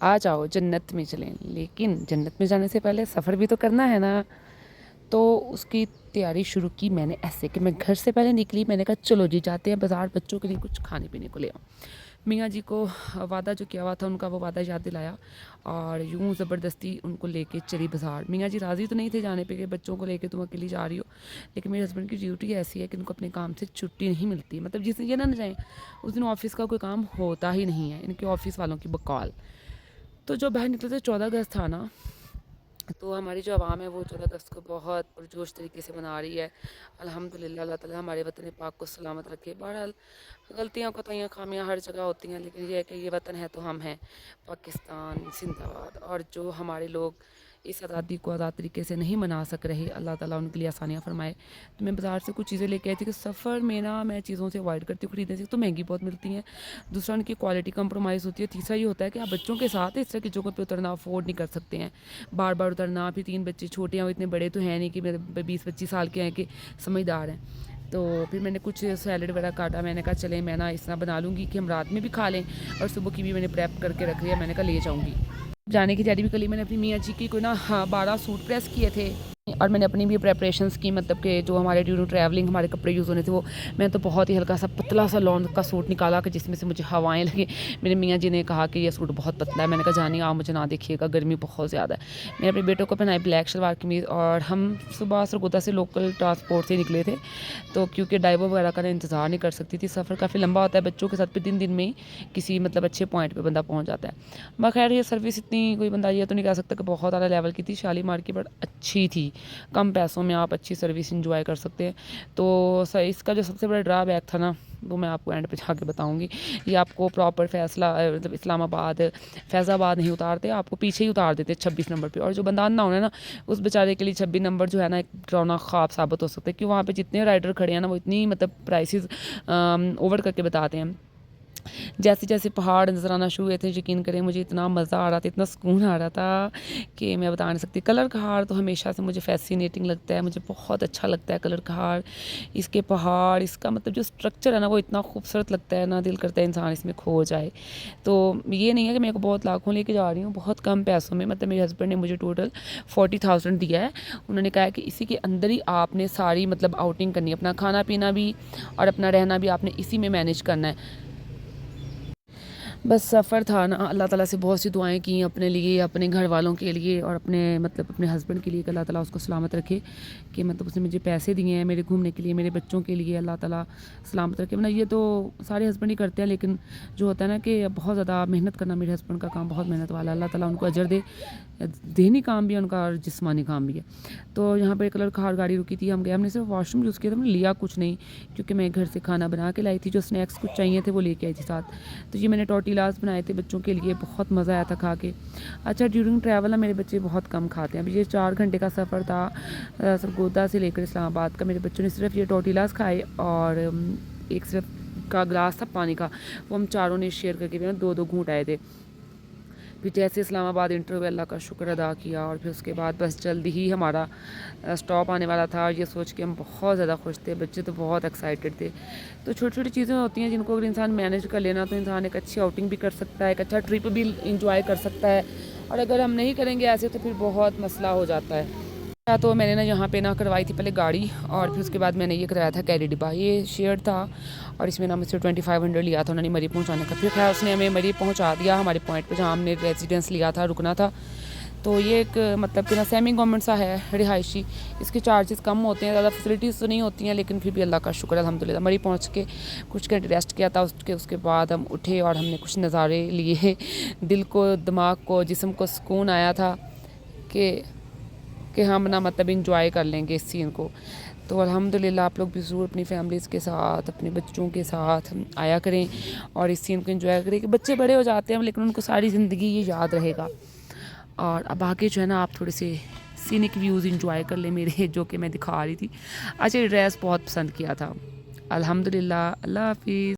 آ جاؤ جنت میں چلیں، لیکن جنت میں جانے سے پہلے سفر بھی تو کرنا ہے نا۔ تو اس کی تیاری شروع کی میں نے ایسے کہ میں گھر سے پہلے نکلی، میں نے کہا چلو جی جاتے ہیں بازار، بچوں کے لیے کچھ کھانے پینے کو لے آؤں۔ میاں جی کو وعدہ جو کیا ہوا تھا ان کا وہ وعدہ یاد دلایا، اور یوں زبردستی ان کو لے کے چلی بازار۔ میاں جی راضی تو نہیں تھے جانے پہ کہ بچوں کو لے کے تم اکیلی جا رہی ہو، لیکن میرے ہسبینڈ کی ڈیوٹی ایسی ہے کہ ان کو اپنے کام سے چھٹی نہیں ملتی، مطلب جس دن یہ نہ جائیں اس دن آفس کا کوئی کام ہوتا ہی نہیں ہے، ان کے آفس والوں کی بقال۔ تو جو باہر نکلے تھے 14 اگست تھا نا، تو ہماری جو عوام ہے وہ 14 اگست کو بہت پرجوش طریقے سے منا رہی ہے۔ الحمدللہ اللہ تعالیٰ ہمارے وطن پاک کو سلامت رکھے۔ بہرحال غلطیاں کوتاہیاں خامیاں ہر جگہ ہوتی ہیں، لیکن یہ ہے کہ یہ وطن ہے تو ہم ہیں، پاکستان زندہ باد۔ اور جو ہمارے لوگ اس آزادی کو آزاد طریقے سے نہیں منا سک رہے، اللہ تعالیٰ ان کے لیے آسانیاں فرمائے۔ تو میں بازار سے کچھ چیزیں لے کے آئی تھی کہ سفر میں نا میں چیزوں سے اوائڈ کرتی ہوں خریدنے سے، تو مہنگی بہت ملتی ہیں، دوسرا ان کی کوالٹی کمپرومائز ہوتی ہے، تیسرا یہ ہوتا ہے کہ آپ بچوں کے ساتھ اس طرح کی جگہوں پہ اترنا افورڈ نہیں کر سکتے ہیں، بار بار اترنا۔ پھر 3 بچے چھوٹے ہیں، وہ اتنے بڑے تو ہیں نہیں کہ میرے 20-25 سال کے ہیں کہ سمجھدار ہیں۔ تو پھر میں نے کچھ سیلڈ وغیرہ کاٹا، میں نے کہا چلیں میں نا اس طرح بنا لوں گی کہ ہم رات میں بھی کھا لیں، اور صبح کی بھی میں نے پریپ کر کے رکھ لیا، میں نے کہا لے جاؤں گی۔ جانے کی تیاری بھی کر لی میں نے، اپنی میاں جی کی کوئی نا 12 سوٹ پریس کیے تھے، اور میں نے اپنی بھی پریپریشنس کی، مطلب کہ جو ہمارے ڈیورنگ ٹریولنگ ہمارے کپڑے یوز ہونے تھے وہ میں تو بہت ہی ہلکا سا پتلا سا لون کا سوٹ نکالا کہ جس میں سے مجھے ہوائیں لگیں۔ میرے میاں جی نے کہا کہ یہ سوٹ بہت پتلا ہے، میں نے کہا جانی آپ مجھے نہ دیکھیے گا، گرمی بہت زیادہ ہے۔ میں نے اپنے بیٹوں کو پہنائی بلیک شلوار قمیض، اور ہم صبح سرگودا سے لوکل ٹرانسپورٹ سے نکلے تھے، تو کیونکہ ڈرائیور وغیرہ کا انتظار نہیں کر سکتی تھی، سفر کافی لمبا ہوتا ہے بچوں کے ساتھ، پھر دن میں ہی کسی مطلب اچھے پوائنٹ پہ بندہ پہنچ جاتا ہے۔ بخیر یہ سروس اتنی کوئی بندہ یہ تو نہیں کہہ سکتا کہ بہت اعلیٰ لیول کی تھی، شالیمار کی بٹ اچھی تھی، کم پیسوں میں آپ اچھی سروس انجوائے کر سکتے ہیں۔ تو اس کا جو سب سے بڑا ڈرا بیک تھا نا، وہ میں آپ کو اینڈ پہ جا کے بتاؤں گی۔ یہ آپ کو پراپر مطلب اسلام آباد فیض آباد نہیں اتارتے، آپ کو پیچھے ہی اتار دیتے 26 نمبر پہ، اور جو بندہ اندھا ہونا ہے نا اس بیچارے کے لیے 26 نمبر جو ہے نا ایک ڈراؤنا خواب ثابت ہو سکتا ہے، کہ وہاں پہ جتنے رائڈر کھڑے ہیں نا وہ اتنی مطلب پرائسز اوور کر کے بتاتے ہیں۔ جیسے جیسے پہاڑ نظر آنا شروع ہوئے تھے، یقین کریں مجھے اتنا مزہ آ رہا تھا، اتنا سکون آ رہا تھا کہ میں بتا نہیں سکتی۔ کلر کہار تو ہمیشہ سے مجھے فیسینیٹنگ لگتا ہے، مجھے بہت اچھا لگتا ہے کلر کہار، اس کے پہاڑ، اس کا مطلب جو اسٹرکچر ہے نا وہ اتنا خوبصورت لگتا ہے نا، دل کرتا ہے انسان اس میں کھو جائے۔ تو یہ نہیں ہے کہ میں کو بہت لاکھوں لے کے جا رہی ہوں، بہت کم پیسوں میں، مطلب میرے ہسبینڈ نے مجھے ٹوٹل 40,000 دیا ہے۔ انہوں نے کہا ہے کہ اسی کے اندر ہی آپ نے ساری مطلب آؤٹنگ کرنی ہے، اپنا کھانا پینا بھی اور اپنا رہنا بھی آپ نے اسی میں مینیج کرنا ہے۔ بس سفر تھا نا، اللہ تعالیٰ سے بہت سی دعائیں کی اپنے لیے، اپنے گھر والوں کے لیے، اور اپنے مطلب اپنے ہسبینڈ کے لیے کہ اللہ تعالیٰ اس کو سلامت رکھے، کہ مطلب اس نے مجھے پیسے دیے ہیں میرے گھومنے کے لیے، میرے بچوں کے لیے، اللہ تعالیٰ سلامت رکھے۔ ورنہ یہ تو سارے ہسبینڈ ہی کرتے ہیں، لیکن جو ہوتا ہے نا کہ بہت زیادہ محنت کرنا، میرے ہسبینڈ کا کام بہت محنت والا ہے، اللہ تعالیٰ ان کو اجر دے، ذہنی کام بھی ہے ان کا اور جسمانی کام بھی ہے۔ تو یہاں پہ کلر کھار گاڑی رکی تھی، ہم گئے، ہم نے صرف واش روم یوز کیا تھا، ہم نے لیا کچھ نہیں، کیونکہ میں گھر سے کھانا بنا کے لائی تھی، جو اسنیکس کچھ چاہیے تھے وہ لے کے آئی تھی ساتھ۔ تو یہ میں نے ٹورٹیلاز بنائے تھے بچوں کے لیے، بہت مزہ آیا تھا کھا کے۔ اچھا ڈیورنگ ٹریول نا میرے بچے بہت کم کھاتے ہیں، اب یہ 4 گھنٹے کا سفر تھا سرگودا سے لے کر اسلام آباد کا، میرے بچوں نے صرف یہ ٹورٹیلاز کھائے، اور ایک صرف کا گلاس تھا پانی کا، وہ ہم چاروں نے شیئر کر کے 2 گھونٹ آئے تھے۔ پھر جیسے اسلام آباد انٹر ہوئے، اللہ کا شکر ادا کیا، اور پھر اس کے بعد بس جلدی ہی ہمارا اسٹاپ آنے والا تھا، اور یہ سوچ کے ہم بہت زیادہ خوش تھے، بچے تو بہت ایکسائٹیڈ تھے۔ تو چھوٹی چھوٹی چیزیں ہوتی ہیں جن کو اگر انسان مینیج کر لینا تو انسان ایک اچھی آؤٹنگ بھی کر سکتا ہے، ایک اچھا ٹرپ بھی انجوائے کر سکتا ہے، اور اگر ہم نہیں کریں گے ایسے تو پھر بہت مسئلہ ہو جاتا ہے۔ تو میں نے نا یہاں پہ نا کروائی تھی پہلے گاڑی، اور پھر اس کے بعد میں نے یہ کرایا تھا کیری ڈبا، یہ شیئر تھا، اور اس میں نا مجھ سے 2500 لیا تھا انہوں نے مری پہنچانے کا۔ پھر خیر اس نے ہمیں مری پہنچا دیا ہمارے پوائنٹ پہ جہاں ہم نے ریزیڈنس لیا تھا، رکنا تھا۔ تو یہ ایک مطلب کہ نا سیمی گورنمنٹ سا ہے رہائشی، اس کے چارجز کم ہوتے ہیں، زیادہ فیسلٹیز تو نہیں ہوتی ہیں، لیکن پھر بھی اللہ کا شکر الحمدللہ مری پہنچ کے کچھ گھنٹے ریسٹ کیا تھا، اس کے بعد ہم اٹھے اور ہم نے کچھ نظارے لیے، دل کو، دماغ کو، جسم کو سکون آیا تھا کہ ہم نا مطلب انجوائے کر لیں گے اس سین کو۔ تو الحمدللہ آپ لوگ بھی ضرور اپنی فیملیز کے ساتھ، اپنے بچوں کے ساتھ آیا کریں اور اس سین کو انجوائے کریں، کہ بچے بڑے ہو جاتے ہیں لیکن ان کو ساری زندگی یہ یاد رہے گا۔ اور اب آگے جو ہے نا آپ تھوڑے سے سینک ویوز انجوائے کر لیں میرے، جو کہ میں دکھا رہی تھی۔ اچھا ڈریس بہت پسند کیا تھا، الحمدللہ، اللہ حافظ۔